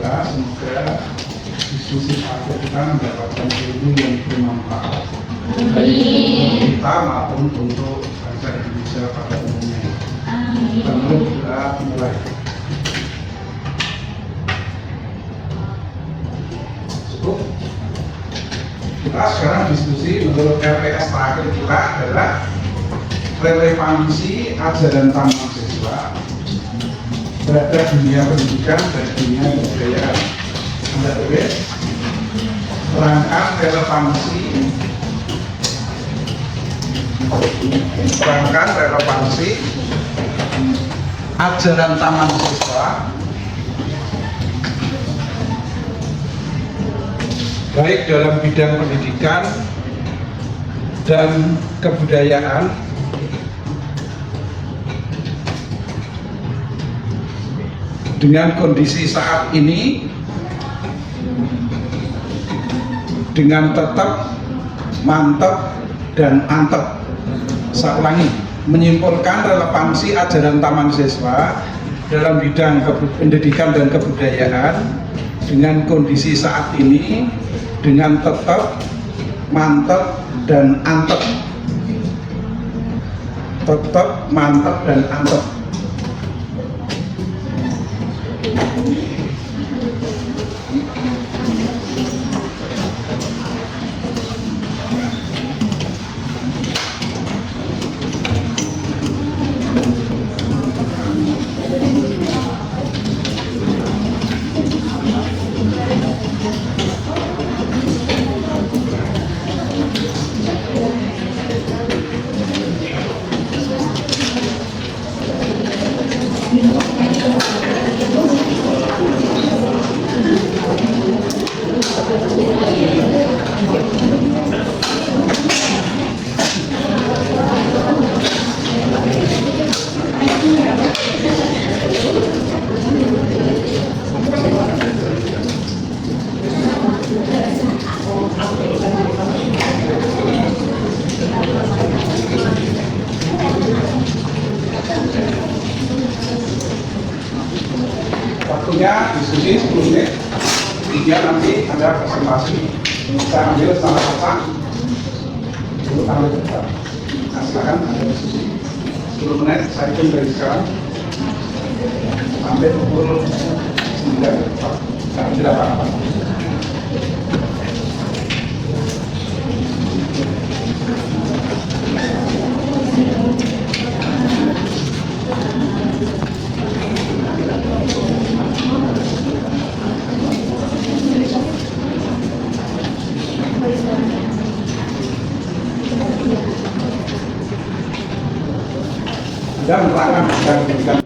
juga semoga diskusi partai kita mendapatkan ilmu yang bermanfaat bagi kita maupun untuk bangsa Indonesia pada umumnya. Kita mulai. Cukup. Kita sekarang diskusi menurut RPS terakhir kita adalah relevansi ajaran taman siswa terhadap dunia pendidikan dan dunia kebudayaan. Anda tulis terangkan relevansi ajaran taman siswa baik dalam bidang pendidikan dan kebudayaan dengan kondisi saat ini, dengan tetap, mantap, dan antep. Saya ulangi, menyimpulkan relevansi ajaran taman siswa dalam bidang pendidikan dan kebudayaan dengan kondisi saat ini, dengan tetap, mantap, dan antep. Tetap, mantap, dan antep. Waktunya diskusi 10 menit, kemudian nanti ada presentasi. Saya ambil sama-sama dulu tanggal depan. Nah, silakan ada diskusi 10 menit, saya hitung dari sekarang sampai pukul 9. Saya tidak apa-apa. Dan menerangkan dan memberikan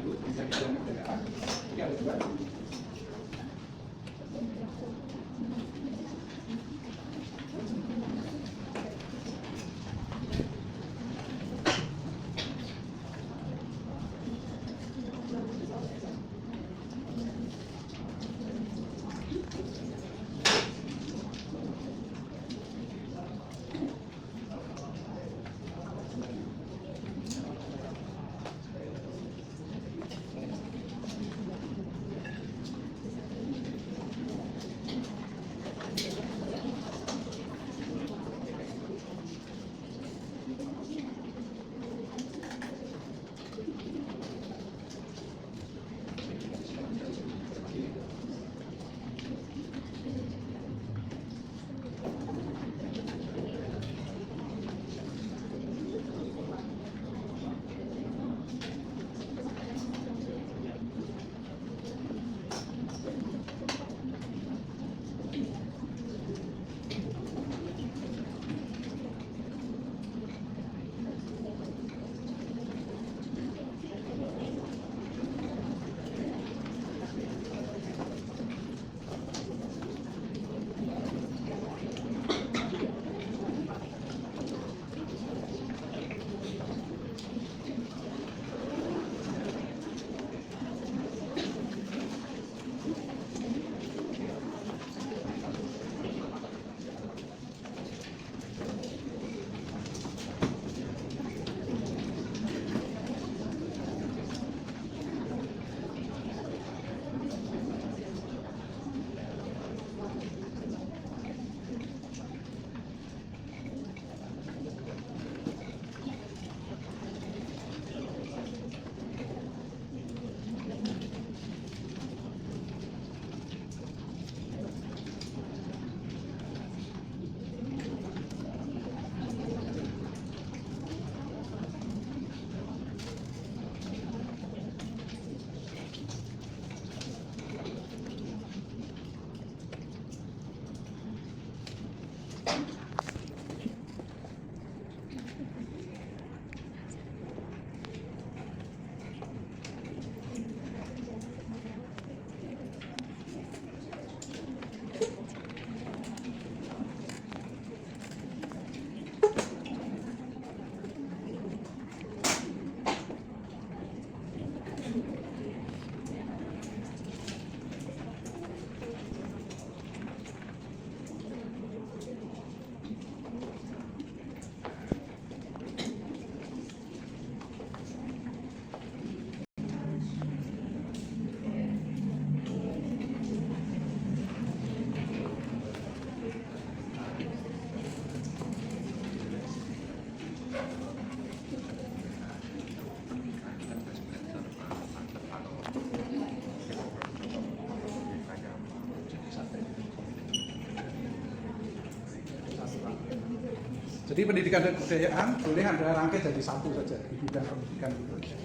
Jadi pendidikan dan kebudayaan boleh Anda rangkai jadi satu saja di bidang pendidikan itu saja.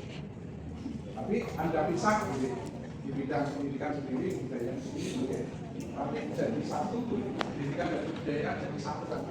Tapi Anda pisah boleh di bidang pendidikan sendiri, kebudayaan sendiri boleh. Tapi jadi satu boleh. Pendidikan dan kebudayaan jadi satu kan.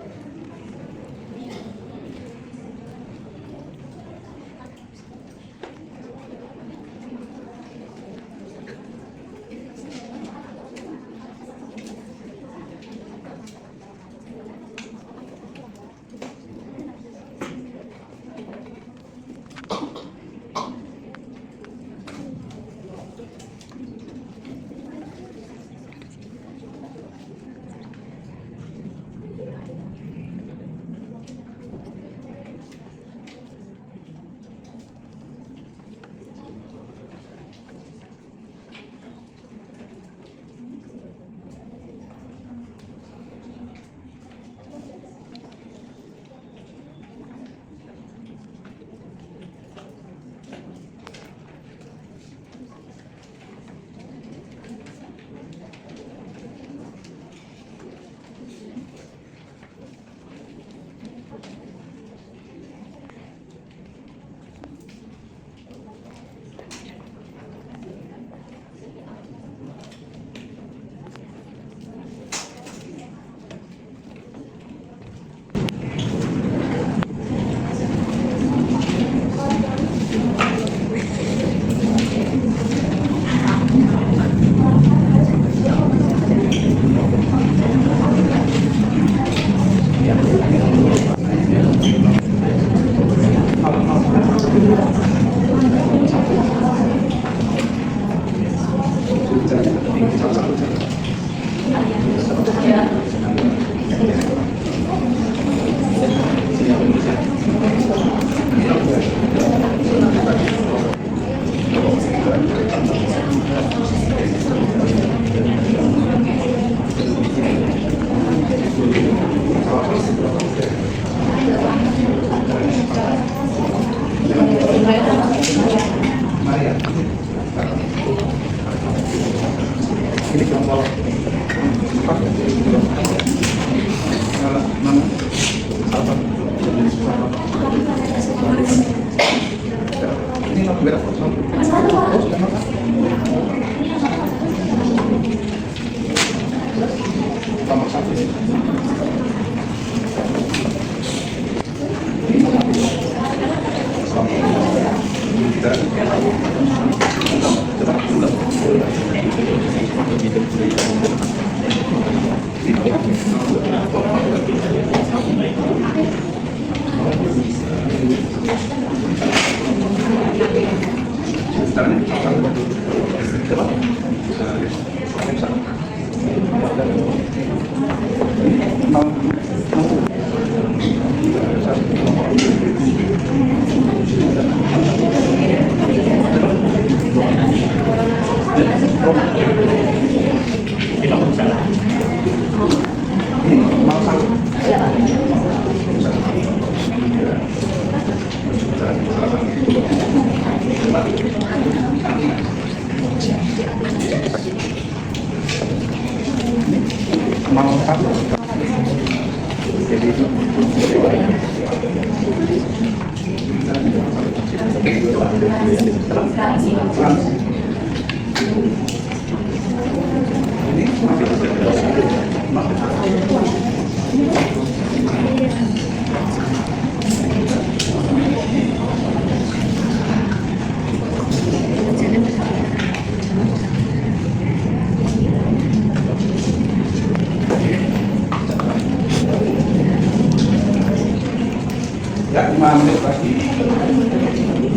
Ya, 5 menit lagi.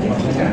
Maksudnya.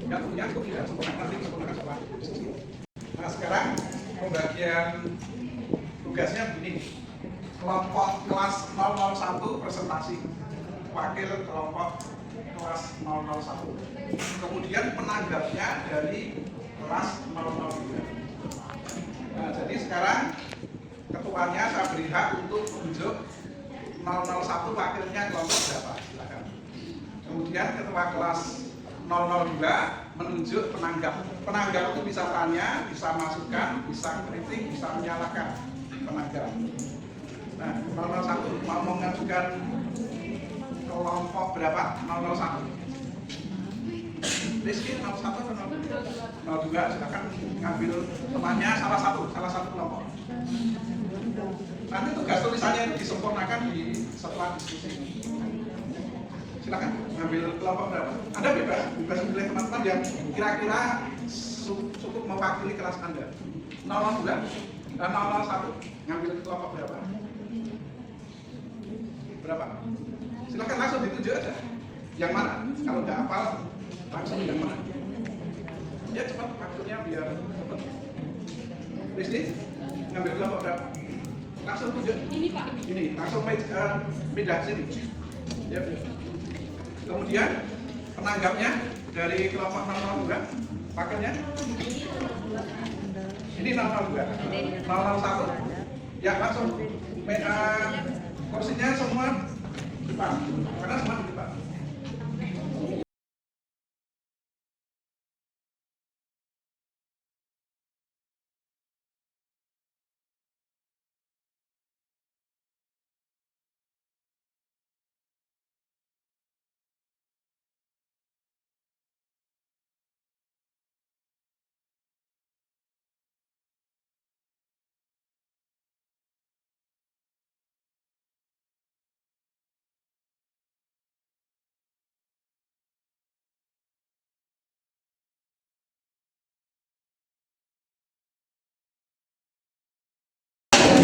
yang punya itu tidak sempurna, nanti disempurnakan setelah diskusi. Nah sekarang pembagian tugasnya begini. Kelompok kelas 001 presentasi, wakil kelompok kelas 001. Kemudian penanggapnya dari kelas 002. Nah, jadi sekarang ketuanya saya beri hak untuk menunjuk 001 wakilnya kelompok berapa, silakan. Kemudian ketua kelas 002 menunjuk penanggap. Penanggap itu bisa tanya, bisa masukan, bisa kritik, bisa menyalahkan penanggap. Nah, 001 mau mengajukan kelompok berapa? 001. Rizky 01 atau 02? Silakan ngambil temannya salah satu kelompok. Nanti tugas tulisannya itu disempurnakan setelah diskusi. Silakan ngambil kelompok berapa? Anda bebas memilih teman-teman yang kira-kira cukup mewakili kelas Anda. 002 dan 001 ngambil kelompok berapa? Berapa? Silakan langsung ditunjuk aja. Yang mana? Kalau nggak hafal langsung yang mana? Ya cepat waktunya biar cepat. Rizky ngambil kelompok berapa? Langsung tunjuk. Ini Pak. Ini langsung pindah sini. Ya. Kemudian penanggapnya dari kelompok 002, pakainya ini 002, 001. Ya langsung kursinya semua depan, karena semua di depan.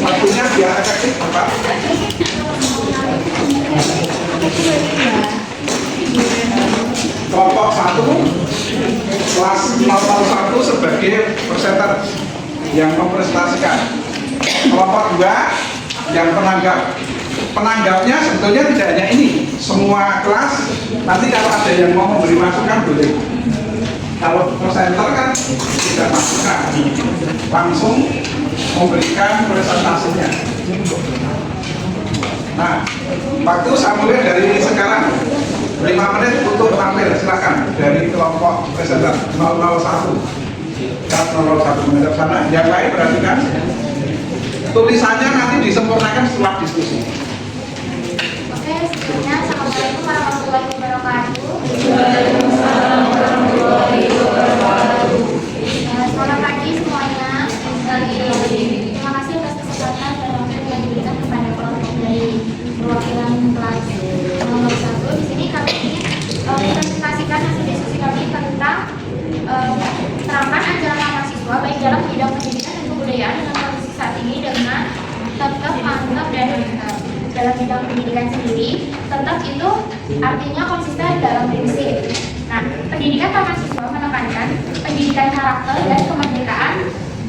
Waktunya biar efektif, Bapak. Kelompok 1 kelas 001 sebagai presenter yang mempresentasikan. Kelompok 2 yang penanggap. Penanggapnya sebetulnya tidak hanya ini, semua kelas. Nanti kalau ada yang mau memberi masukan boleh. Kalau presenter kan tidak masukan, langsung memberikan presentasinya. Nah, waktu saya mulai dari sekarang 5 menit untuk tampil, silakan dari kelompok presenter 001 dan 001 menghadap sana. Yang lain perhatikan, tulisannya nanti disempurnakan setelah diskusi. Oke, sebelumnya assalamualaikum warahmatullahi wabarakatuh. Selamat pagi semuanya. Terima kasih atas kesempatan dan waktu yang diberikan kepada kelompok dari perwakilan kelas 001. Di sini kami ingin presentasikan hasil diskusi kami tentang terapan ajaran mahasiswa baik dalam bidang pendidikan dan kebudayaan dengan kondisi saat ini dengan tetap mantap dan dalam bidang pendidikan sendiri. Tetap itu artinya konsisten dalam prinsip. Nah, pendidikan mahasiswa menekankan pendidikan karakter dan kemerdekaan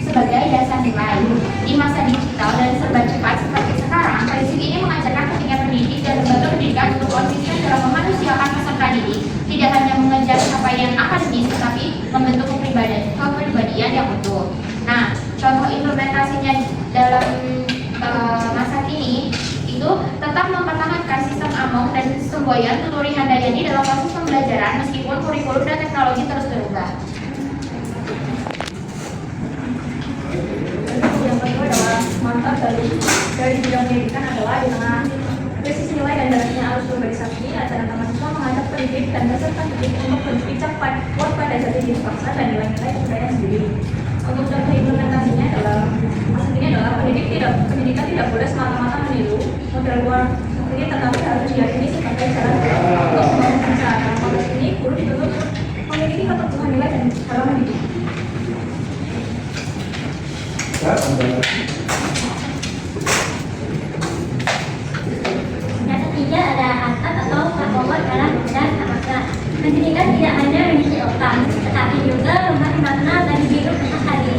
sebagai dasar nilai. Di masa digital dan serba cepat seperti sekarang, prinsip ini mengajarkan pentingnya pendidik dan lembaga pendidikan untuk konsisten dalam memanusiakan peserta didik, tidak hanya mengejar capaian akademis, tetapi membentuk kepribadian yang utuh. Nah, contoh implementasinya dalam masa kini itu tetap mempertahankan sistem among dan semboyan Tuturi Handayani dalam proses pembelajaran meskipun kurikulum dan teknologi terus berubah. Yang kedua adalah mantap dari bidang pendidikan adalah dengan presisi nilai dan dalamnya arus urbanisasi, acara mahasiswa mengajak pendidik dan peserta didik untuk berpijak pada jati diri bangsa dan nilai-nilai kebudayaan sendiri. Untuk contoh implementasinya adalah pendidikan tidak boleh semata-mata meniru model luar negeri, tetapi harus diyakini sebagai jalan untuk membangun bangsa. Dalam konteks ini, guru dituntut memiliki keteguhan nilai dan cara mendidik. Yang ketiga ada atap atau kategori dalam bidang bahasa. Pendidikan tidak hanya mengisi otak, tetapi juga rumah makna bagi hidup sehari-hari.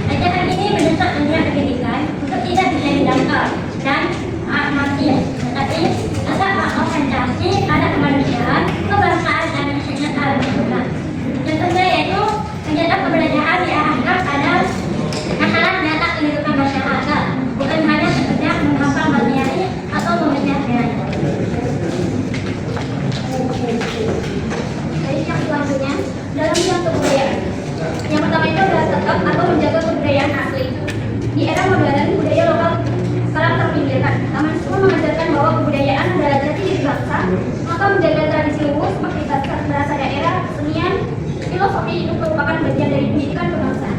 Ajaran ini mendesak dunia pendidikan untuk tidak bisa didangkal dan amatir, tetapi tetap konsentrasi pada kemanusiaan, kebangsaan dan kesejahteraan alam semesta. Contohnya yaitu kegiatan pembelajaran diarahkan pada masalah data kehidupan masyarakat, bukan hanya sekedar menghafal materi atau mengejar nilai. Jadi yang selanjutnya dalam bidang kebudayaan. Yang pertama itu adalah tetap atau menjaga kebudayaan asli. Di era modern, budaya lokal sekarang terpinggirkan. Taman Siswa mengajarkan bahwa kebudayaan adalah jati diri bangsa, maka menjaga tradisi luhur seperti bahasa daerah, kesenian, filosofi itu merupakan bagian dari pendidikan kebangsaan.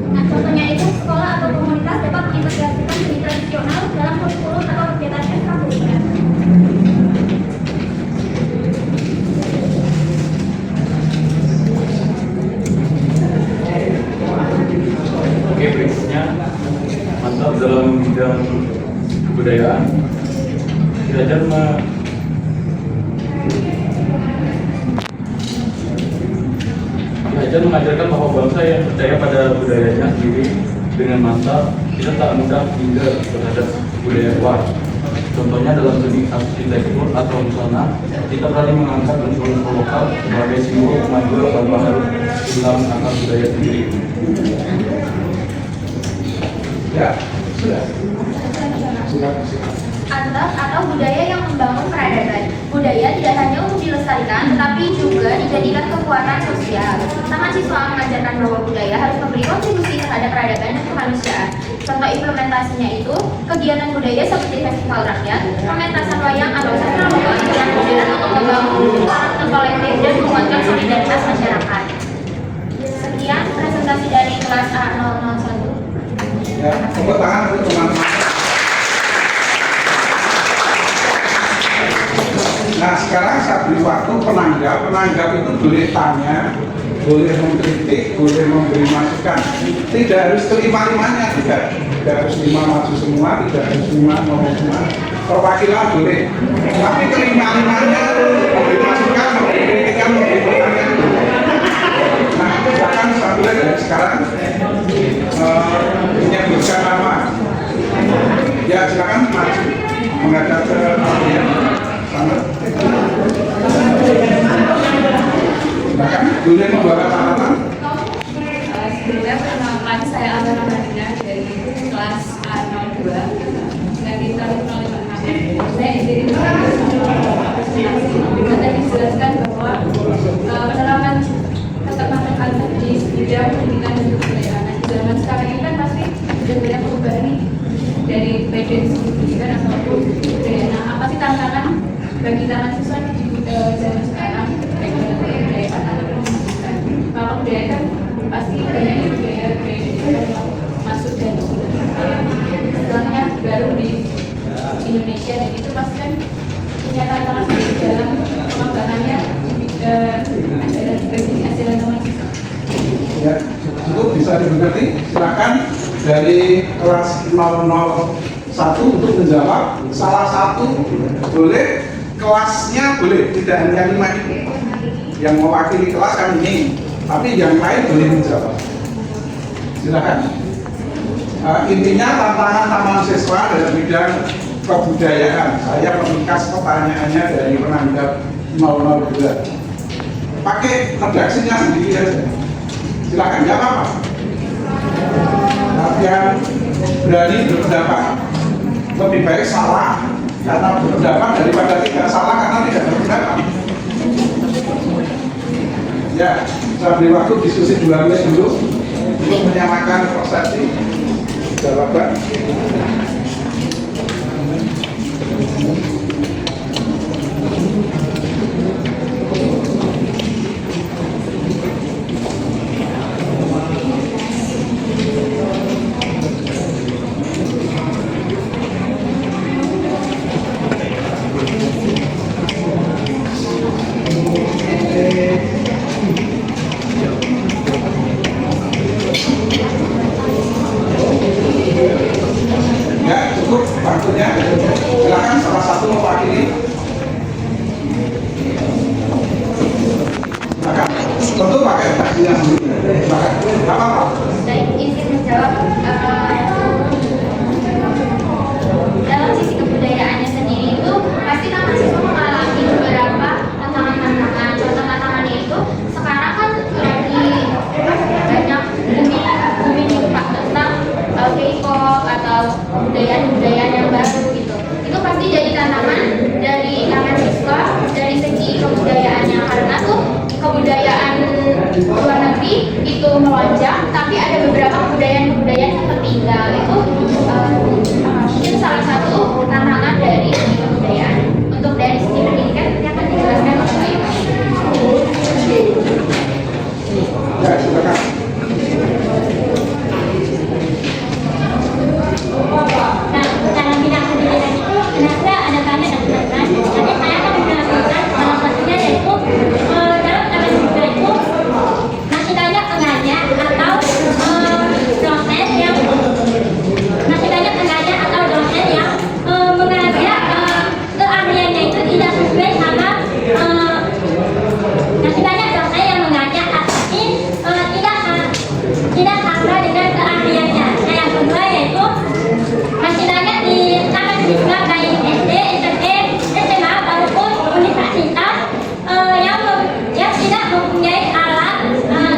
Nah, contohnya itu sekolah atau komunitas dapat mengintegrasikan seni tradisional dalam kurikulum atau kegiatan ekstrakurikuler. Oke, berikutnya mantap dalam bidang kebudayaan. Belajar mengajarkan bahwa bangsa yang percaya pada budayanya sendiri dengan mantap, kita tak mudah minder terhadap budaya luar. Contohnya dalam seni arsitektur atau busana, kita berani mengangkat unsur-unsur lokal sebagai simbol kemajuan tanpa harus hilang akar budaya sendiri. Ya, sudah. Adat atau budaya yang membangun peradaban. Budaya tidak hanya untuk dilestarikan, tetapi juga dijadikan kekuatan sosial. Taman Siswa mengajarkan bahwa budaya harus memberi kontribusi terhadap peradaban dan kemanusiaan. Contoh implementasinya itu kegiatan budaya seperti festival rakyat, pementasan wayang atau sastra yang modern untuk membangun karakter kolektif dan menguatkan solidaritas masyarakat. Sekian presentasi dari kelas A001. Ya, tepuk tangan untuk teman-teman. Nah, sekarang saya beri waktu penanggap. Penanggap itu boleh tanya, boleh mengkritik, boleh memberi masukan. Tidak harus kelima-limanya, tidak harus 5 maju semua, tidak harus 5 ngomong semua. Perwakilan boleh, tapi kelima-limanya memberi masukan, memberi kritikan, memberi pertanyaan. Nah, silakan sambil dari sekarang menyebutkan nama. Ya, silakan maju menghadap ke sana. Bahkan boleh membawa catatan. Sebelumnya perkenalkan, saya Amara Madina dari kelas A02 dengan bintang 056. Saya jadi tadi dijelaskan bahwa penerapan tetap matematika di bidang pendidikan dan kebudayaan. Di zaman sekarang ini kan pasti sudah banyak perubahan nih dari baik dari segi pendidikan ataupun budaya. Nah, apa sih tantangan bagi Taman Siswa di zaman sekarang baik dalam kebudayaan ataupun pendidikan? Kalau budaya kan pasti banyak budaya yang masuk dan istilahnya baru di Indonesia, dan itu pasti kan punya tantangan sendiri dalam pengembangannya bagi hasil Taman Siswa. Ya, cukup bisa dimengerti. Silakan dari kelas 001 untuk menjawab. Salah satu boleh, kelasnya boleh, tidak hanya 5 ini. Yang mewakili kelas kan ini, tapi yang lain boleh menjawab. Silakan. Intinya tantangan Taman Siswa dalam bidang kebudayaan. Saya meringkas pertanyaannya dari penanggap 002. Pakai redaksinya sendiri saja. Silakan, nggak apa-apa. Yang berani berpendapat, lebih baik salah karena berpendapat daripada tidak salah karena tidak berpendapat. Ya, saya beri waktu diskusi 2 menit dulu untuk menyamakan persepsi jawaban. Waktunya, silakan salah satu mewakili. Silakan. Tentu pakai taksi yang apa? Saya izin menjawab dalam sisi kebudayaannya sendiri itu pasti kan mahasiswa mengalami beberapa tantangan-tantangan. Contoh tantangannya itu sekarang kan lagi banyak booming gitu Pak tentang K-pop atau kebudayaan-kebudayaan yang baru gitu. Itu pasti jadi tantangan dari mahasiswa dari segi kebudayaannya karena tuh kebudayaan luar negeri itu melonjak, tapi ada beberapa kebudayaan-kebudayaan yang tertinggal. Itu mungkin salah satu tantangan dari kebudayaan. Untuk dari segi pendidikan nanti akan dijelaskan oleh Pak. Ya, silakan. Nah, dalam bidang pendidikan itu kenapa ada kami dan teman-teman? Jadi saya akan menjelaskan salah satunya yaitu dalam MSIP itu masih banyak pengajar atau dosen yang mengajar keahliannya itu tidak sesuai sama masih banyak dosen yang mengajar tapi tidak sama dengan keahliannya. Nah, yang kedua yaitu masih banyak di kalangan siswa baik SD, SMP, SMA maupun universitas yang tidak mempunyai alat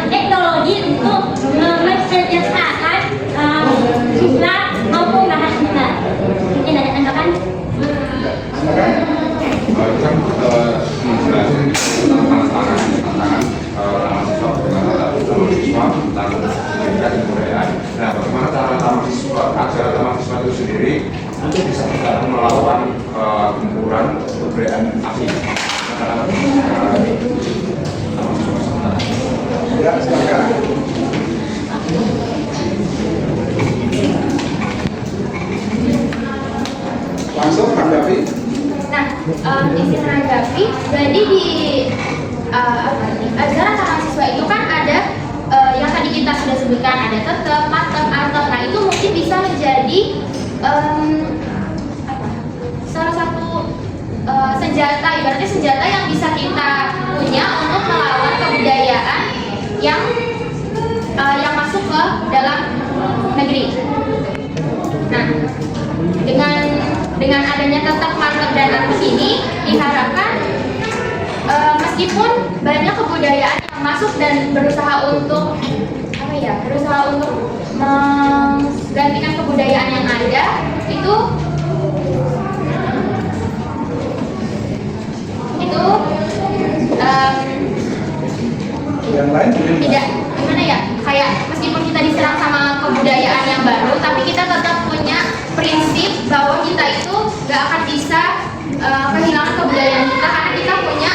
teknologi untuk menceritakan siswa maupun mahasiswa. Mungkin ada tanggapan? Itu kan menjelaskan tantangan mahasiswa tentang pendidikan dan kebudayaan. Nah, bagaimana cara agar mahasiswa itu sendiri untuk bisa melakukan pengukuran kebudayaan asing? Ya, silakan. Langsung tanggapi. Nah, izin menanggapi, jadi di ajaran mahasiswa itu kan ada yang tadi kita sudah sebutkan, ada tetap, matem, antem. Nah, itu mungkin bisa menjadi salah satu senjata, ibaratnya senjata yang bisa kita punya untuk melawan kebudayaan yang masuk ke dalam negeri. Nah, dengan adanya tetap matem dan antem ini diharapkan meskipun banyak kebudayaan yang masuk dan berusaha untuk menggantikan kebudayaan yang ada itu Yang lain tidak gimana ya, kayak meskipun kita diserang sama kebudayaan yang baru tapi kita tetap punya prinsip bahwa kita itu gak akan bisa kehilangan kebudayaan kita karena kita punya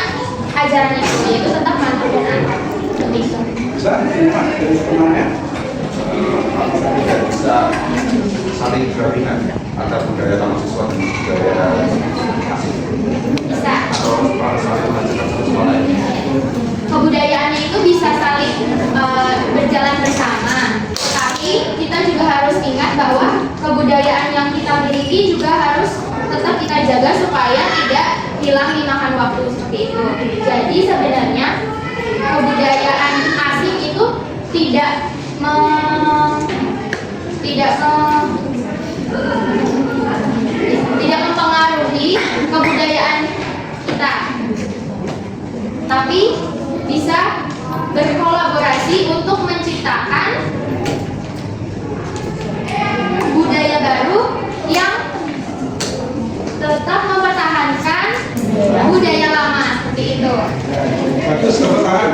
ajaran itu, yaitu tetap mantu dan anak. Seperti itu. bisa Pak, dari temannya. Tidak bisa saling berpindah antara budaya mahasiswa dan budaya asing Bisa. atau saling melanjutkan satu sama lain. Kebudayaannya itu bisa saling berjalan bersama, tapi kita juga harus ingat bahwa kebudayaan yang kita miliki juga harus tetap kita jaga supaya tidak hilang dimakan waktu seperti itu. Jadi sebenarnya kebudayaan asing itu tidak mempengaruhi kebudayaan kita, tapi bisa berkolaborasi untuk menciptakan budaya baru yang tetap mempertahankan budaya lama seperti itu. Bagus, tepuk tangan.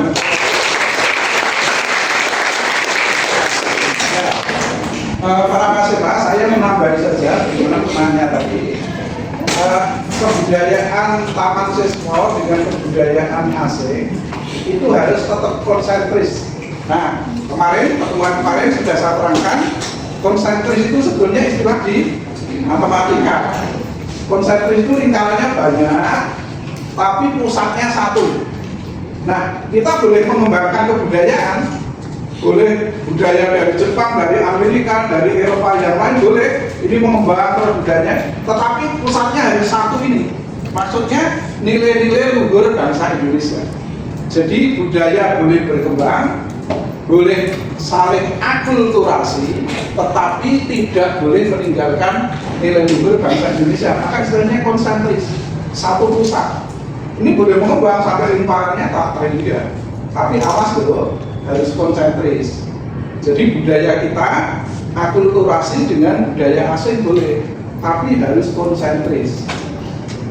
Para mahasiswa, saya menambahi saja bagaimana temannya tadi. Kebudayaan taman siswa dengan kebudayaan asing itu harus tetap konsentris. Nah, pertemuan kemarin sudah saya terangkan, konsentris itu sebetulnya istilah di matematika. Konsentris itu lingkarannya banyak, tapi pusatnya satu. Nah, kita boleh mengembangkan kebudayaan, boleh budaya dari Jepang, dari Amerika, dari Eropa yang lain boleh ini mengembangkan budayanya, tetapi pusatnya harus satu ini. Maksudnya nilai-nilai luhur bangsa Indonesia. Jadi budaya boleh berkembang, boleh saling akulturasi, tetapi tidak boleh meninggalkan nilai luhur bangsa Indonesia. Maka istilahnya konsentris, satu pusat. Ini boleh mengembang sampai limpahannya tak terhingga, tapi awas dulu, harus konsentris. Jadi budaya kita akulturasi dengan budaya asing boleh, tapi harus konsentris.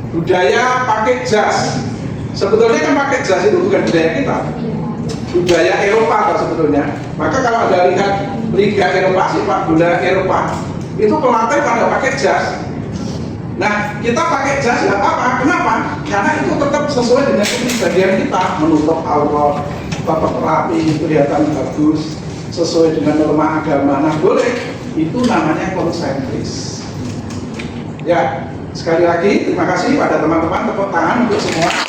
Budaya pakai jas, sebetulnya kan pakai jas itu bukan budaya kita, budaya Eropa atau sebetulnya. Maka kalau Anda lihat Liga Eropa, sepak bola Eropa, itu pelatih pada pakai jas. Nah, kita pakai jas ya apa? Kenapa? Karena itu tetap sesuai dengan kepribadian kita, menutup aurat, tetap rapi, kelihatan bagus, sesuai dengan norma agama. Nah, boleh. Itu namanya konsentris. Ya, sekali lagi terima kasih pada teman-teman, tepuk tangan untuk semua.